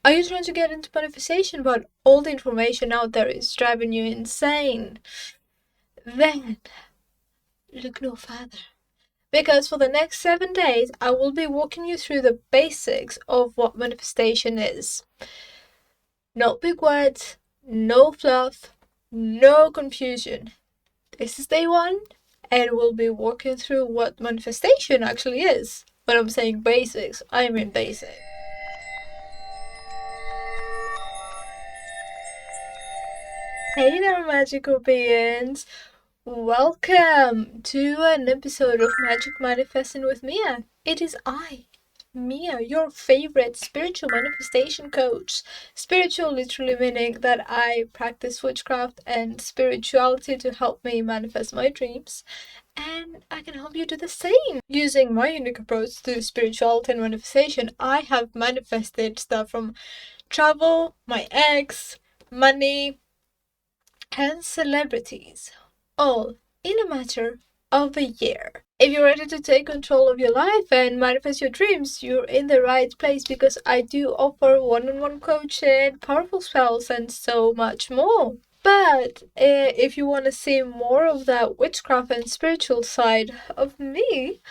Are you trying to get into manifestation but all the information out there is driving you insane? Then look no further. Because for the next 7 days, I will be walking you through the basics of what manifestation is. No big words, no fluff, no confusion. This is day 1, and we'll be walking through what manifestation actually is. When I'm saying basics, I mean basic. Hey there, magical beings! Welcome to an episode of Magic Manifesting with Mia. It is I, Mia, your favorite spiritual manifestation coach. Spiritual literally meaning that I practice witchcraft and spirituality to help me manifest my dreams. And I can help you do the same. Using my unique approach to spirituality and manifestation, I have manifested stuff from travel, my ex, money, and celebrities, all in a matter of a year. If you're ready to take control of your life and manifest your dreams, you're in the right place because I do offer one-on-one coaching, powerful spells, and so much more. But if you want to see more of that witchcraft and spiritual side of me,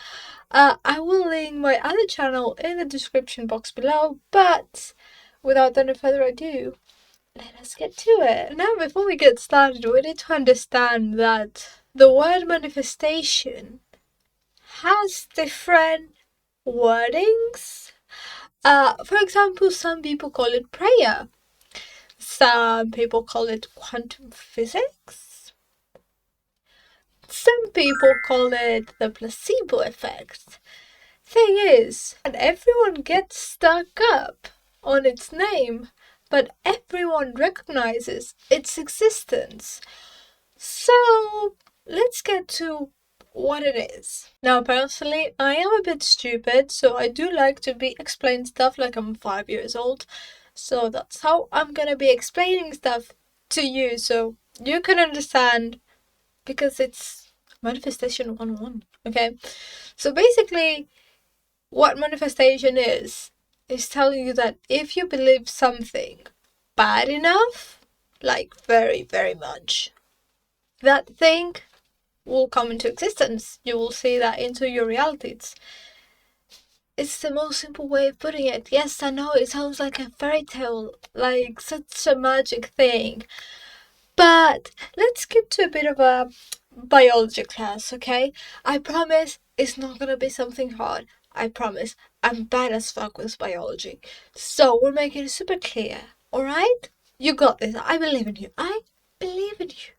I will link my other channel in the description box below. But without any further ado, let us get to it. Now, before we get started, we need to understand that the word manifestation has different wordings. For example, some people call it prayer. Some people call it quantum physics. Some people call it the placebo effect. Thing is, and everyone gets stuck up on its name, but everyone recognizes its existence. So let's get to what it is. Now, personally, I am a bit stupid, so I do like to be explained stuff like I'm 5 years old. So that's how I'm gonna be explaining stuff to you, so you can understand, because it's manifestation 101, okay? So basically, what manifestation is telling you that if you believe something bad enough, like very, very much, that thing will come into existence. You will see that into your reality. It's the most simple way of putting it. Yes, I know it sounds like a fairy tale, like such a magic thing. But let's get to a bit of a biology class, okay? I promise it's not gonna be something hard. I promise. I'm bad as fuck with biology. So we're making it super clear, alright? You got this. I believe in you. I believe in you.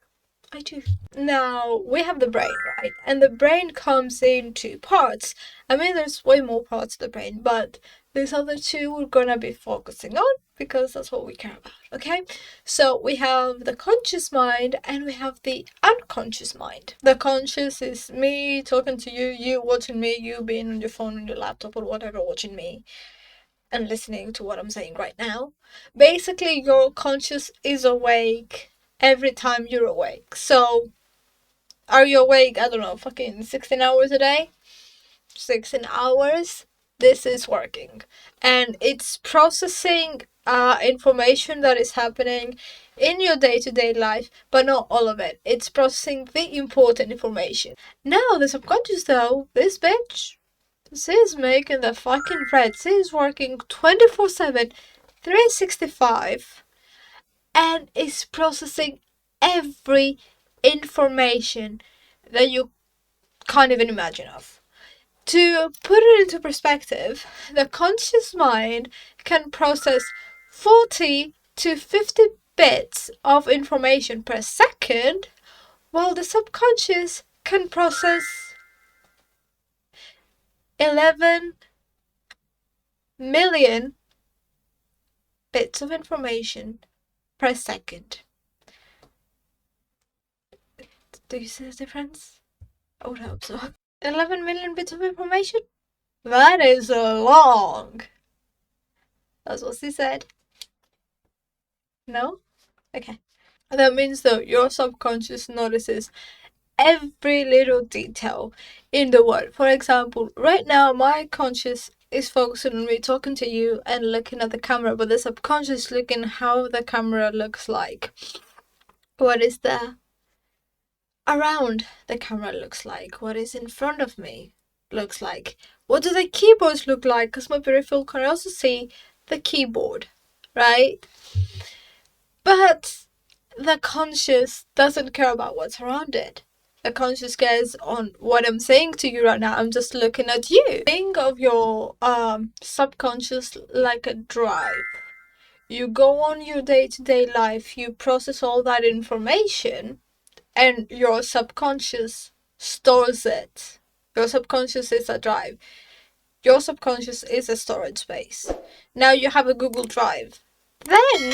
I do. Now, we have the brain, right? And the brain comes in 2 parts. I mean, there's way more parts of the brain, but these other 2 we're gonna be focusing on because that's what we care about, okay? So we have the conscious mind and we have the unconscious mind. The conscious is me talking to you, you watching me, you being on your phone, on your laptop, or whatever, watching me and listening to what I'm saying right now. Basically, your conscious is awake every time you're awake. So, are you awake, I don't know, fucking 16 hours a day? 16 hours? This is working. And it's processing information that is happening in your day-to-day life, but not all of it. It's processing the important information. Now, the subconscious though, this bitch, this is making the fucking threads. This is working 24/7, 365, and is processing every information that you can't even imagine of. To put it into perspective, the conscious mind can process 40 to 50 bits of information per second, while the subconscious can process 11 million bits of information per second. Do you see the difference? I would hope so. 11 million bits of information? That is long. That's what she said. No? Okay. That means though your subconscious notices every little detail in the world. For example, right now my conscious is focusing on me talking to you and looking at the camera, but the subconscious looking how the camera looks like. What is the around the camera looks like? What is in front of me looks like? What do the keyboards look like? Because my peripheral can also see the keyboard, right? But the conscious doesn't care about what's around it. The conscious cares on what I'm saying to you right now. I'm just looking at you. Think of your subconscious like a drive. You go on your day-to-day life, you process all that information, and your subconscious stores it. Your subconscious is a drive. Your subconscious is a storage space. Now you have a Google Drive. Then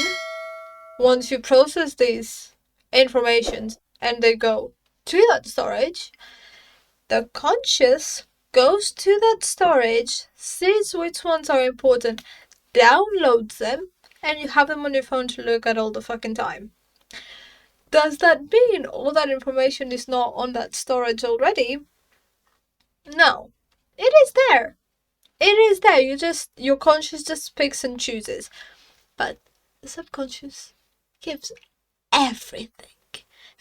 once you process these informations and they go to that storage, the conscious goes to that storage, sees which ones are important, downloads them, and you have them on your phone to look at all the fucking time. Does that mean all that information is not on that storage already? No. It is there. It is there. Your conscious just picks and chooses. But the subconscious gives everything.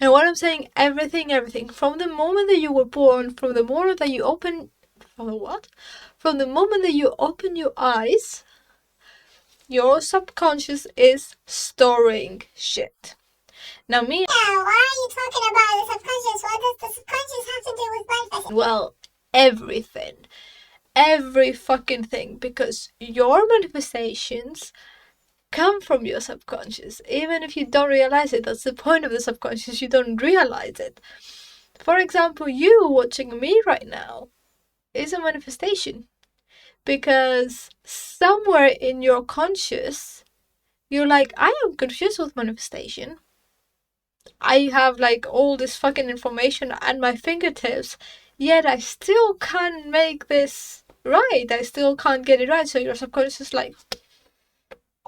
And what I'm saying, everything. From the moment that you were born, from the moment that you open... From the what? From the moment that you open your eyes, your subconscious is storing shit. Now me... Yeah, why are you talking about the subconscious? What does the subconscious have to do with manifesting? Well, everything. Every fucking thing. Because your manifestations come from your subconscious. Even if you don't realize it, that's the point of the subconscious. You don't realize it. For example, you watching me right now is a manifestation. Because somewhere in your conscious, you're like, I am confused with manifestation. I have like all this fucking information at my fingertips, yet I still can't make this right. I still can't get it right. So your subconscious is like,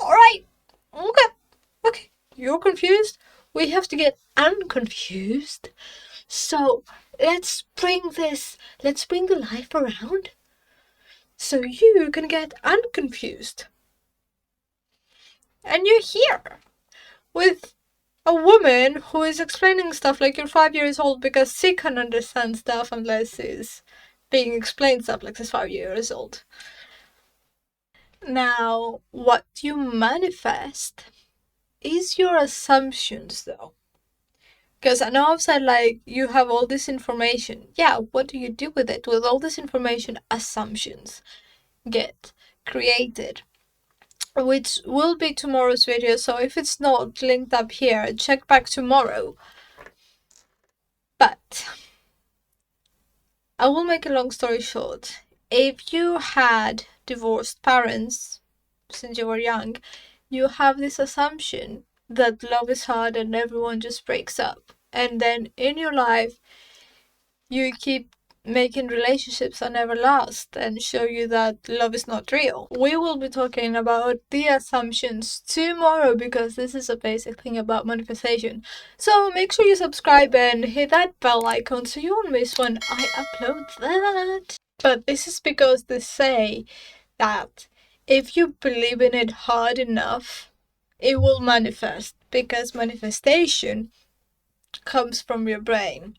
alright, okay, you're confused. We have to get unconfused. So let's bring the life around so you can get unconfused. And you're here with a woman who is explaining stuff like you're 5 years old because she can understand stuff unless it's being explained stuff like she's 5 years old. Now, what you manifest is your assumptions though. Because I know I've said like you have all this information. Yeah, what do you do with it? With all this information, assumptions get created, which will be tomorrow's video. So if it's not linked up here, check back tomorrow. But I will make a long story short. If you had divorced parents since you were young, you have this assumption that love is hard and everyone just breaks up. And then in your life, you keep making relationships that never last and show you that love is not real. We will be talking about the assumptions tomorrow because this is a basic thing about manifestation. So make sure you subscribe and hit that bell icon so you won't miss when I upload that. But this is because they say that if you believe in it hard enough, it will manifest, because manifestation comes from your brain.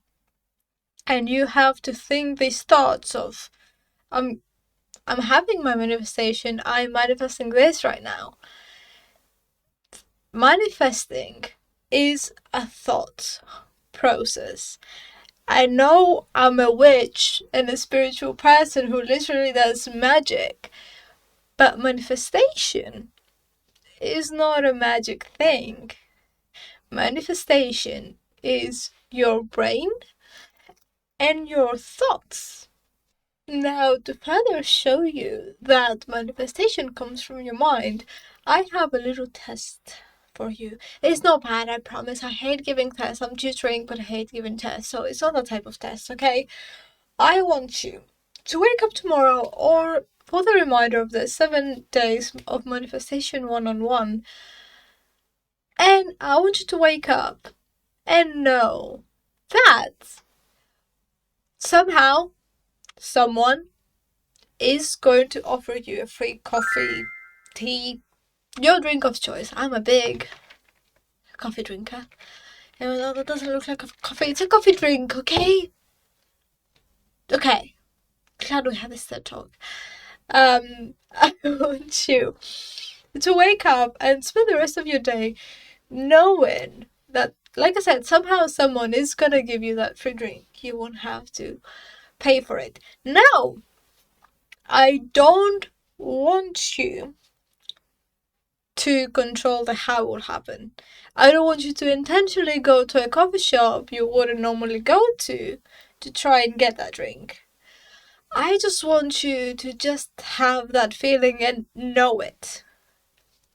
And you have to think these thoughts of, I'm having my manifestation, I'm manifesting this right now. Manifesting is a thought process. I know I'm a witch and a spiritual person who literally does magic, but manifestation is not a magic thing. Manifestation is your brain and your thoughts. Now, to further show you that manifestation comes from your mind, I have a little test for you. It's not bad, I promise. I hate giving tests. I'm tutoring, but I hate giving tests, so it's not that type of test, okay? I want you to wake up tomorrow, or for the reminder of the 7 days of manifestation one-on-one, and I want you to wake up and know that somehow, someone, is going to offer you a free coffee, tea, your drink of choice. I'm a big coffee drinker. Even though that doesn't look like a coffee, it's a coffee drink, okay? Okay. Glad we had this TED talk. I want you to wake up and spend the rest of your day knowing that, like I said, somehow someone is gonna give you that free drink. You won't have to pay for it. Now, I don't want you to control the how it will happen. I don't want you to intentionally go to a coffee shop you wouldn't normally go to try and get that drink. I just want you to just have that feeling and know it.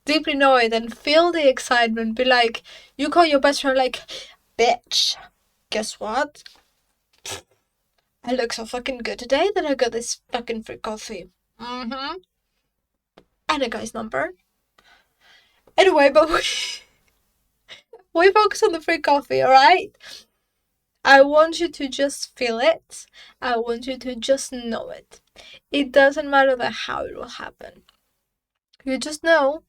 Deeply know it and feel the excitement. Be like, you call your best friend like, bitch, guess what? I look so fucking good today that I got this fucking free coffee. Mm-hmm. And a guy's number. Anyway, but we focus on the free coffee, alright? I want you to just feel it. I want you to just know it. It doesn't matter how it will happen. You just know.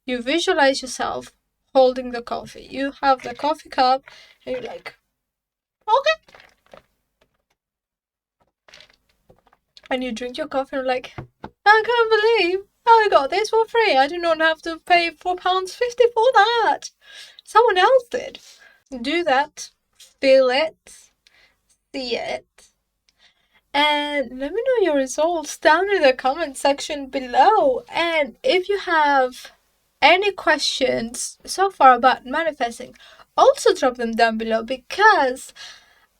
You visualize yourself holding the coffee. You have the coffee cup and you're like, okay. And you drink your coffee and you're like, I can't believe I got this for free. I did not have to pay £4.50 for that. Someone else did. Do that. Feel it. See it. And let me know your results down in the comment section below. And if you have any questions so far about manifesting, also drop them down below, because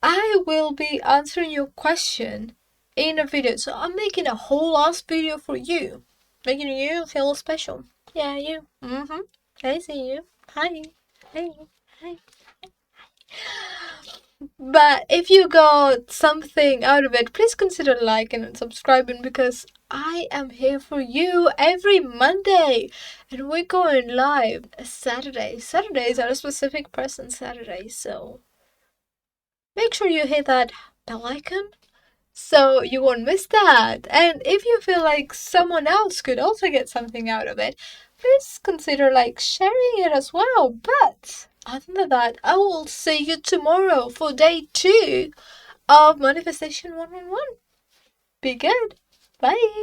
I will be answering your question in a video. So I'm making a whole ass video for you, making you feel special. Yeah, you. I see you. Hi. Hey. Hi. But if you got something out of it, please consider liking and subscribing, because I am here for you every Monday. And we're going live Saturday. Saturdays are a specific person Saturday, so make sure you hit that bell icon so you won't miss that. And if you feel like someone else could also get something out of it, please consider sharing it as well. But other than that, I will see you tomorrow for day 2 of Manifestation 111. Be good. Bye.